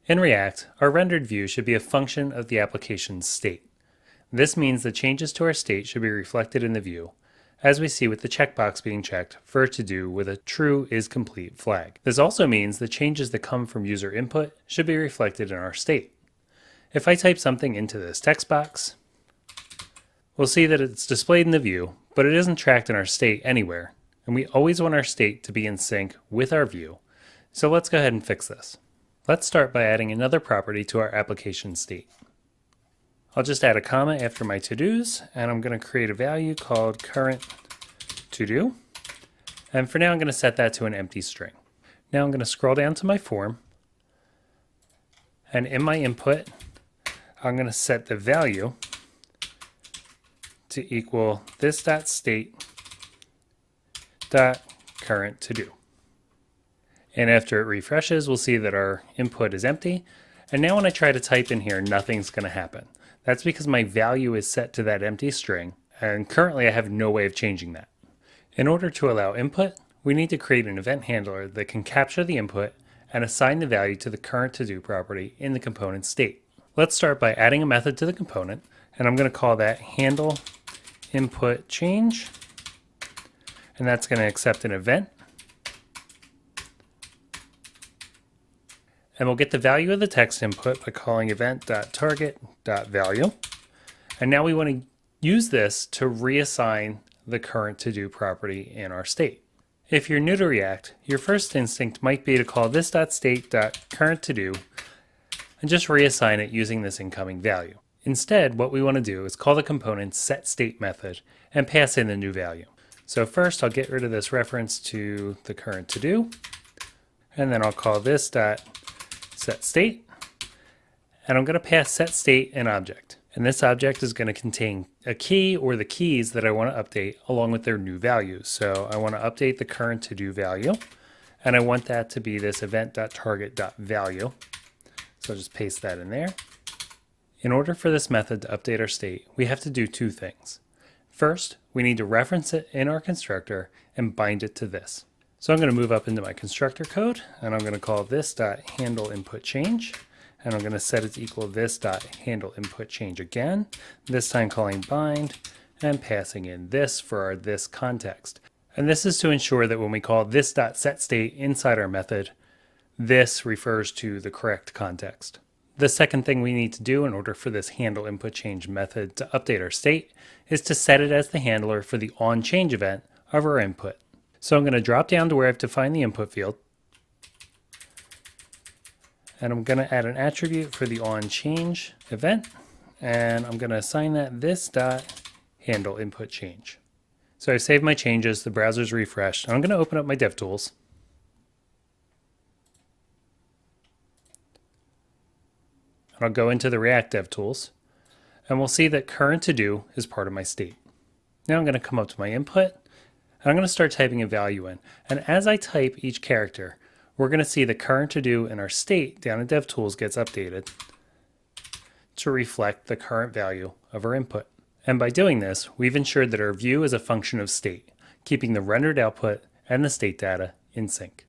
In React, our rendered view should be a function of the application's state. This means the changes to our state should be reflected in the view, as we see with the checkbox being checked for a to-do with a true is complete flag. This also means the changes that come from user input should be reflected in our state. If I type something into this text box, we'll see that it's displayed in the view, but it isn't tracked in our state anywhere, and we always want our state to be in sync with our view. So let's go ahead and fix this. Let's start by adding another property to our application state. I'll just add a comma after my to-dos, and I'm going to create a value called current to-do. And for now, I'm going to set that to an empty string. Now I'm going to scroll down to my form, and in my input, I'm going to set the value to equal this.state.current to-do. And after it refreshes, we'll see that our input is empty. And now when I try to type in here, nothing's going to happen. That's because my value is set to that empty string, and currently I have no way of changing that. In order to allow input, we need to create an event handler that can capture the input and assign the value to the current to-do property in the component state. Let's start by adding a method to the component, and I'm going to call that handle input change, and that's going to accept an event. And we'll get the value of the text input by calling event.target.value. And now we want to use this to reassign the current to-do property in our state. If you're new to React, your first instinct might be to call this.state.current_to-do and just reassign it using this incoming value. Instead, what we want to do is call the component setState method and pass in the new value. So first, I'll get rid of this reference to the current to-do, and then I'll call this.setState, and I'm going to pass setState an object. And this object is going to contain a key or the keys that I want to update along with their new values. So I want to update the current to-do value, and I want that to be this event.target.value. So I'll just paste that in there. In order for this method to update our state, we have to do two things. First, we need to reference it in our constructor and bind it to this. So I'm going to move up into my constructor code, and I'm going to call this.handleInputChange, and I'm going to set it to equal this.handleInputChange again, this time calling bind and passing in this for our this context. And this is to ensure that when we call this.setState inside our method, this refers to the correct context. The second thing we need to do in order for this handleInputChange method to update our state is to set it as the handler for the onChange event of our input. So I'm going to drop down to where I've defined the input field, and I'm going to add an attribute for the onChange event, and I'm going to assign that this.handleInputChange. So I've saved my changes, the browser's refreshed, and I'm going to open up my DevTools. And I'll go into the React DevTools, and we'll see that current to-do is part of my state. Now I'm going to come up to my input, and I'm going to start typing a value in. And as I type each character, we're going to see the current to-do in our state down in DevTools gets updated to reflect the current value of our input. And by doing this, we've ensured that our view is a function of state, keeping the rendered output and the state data in sync.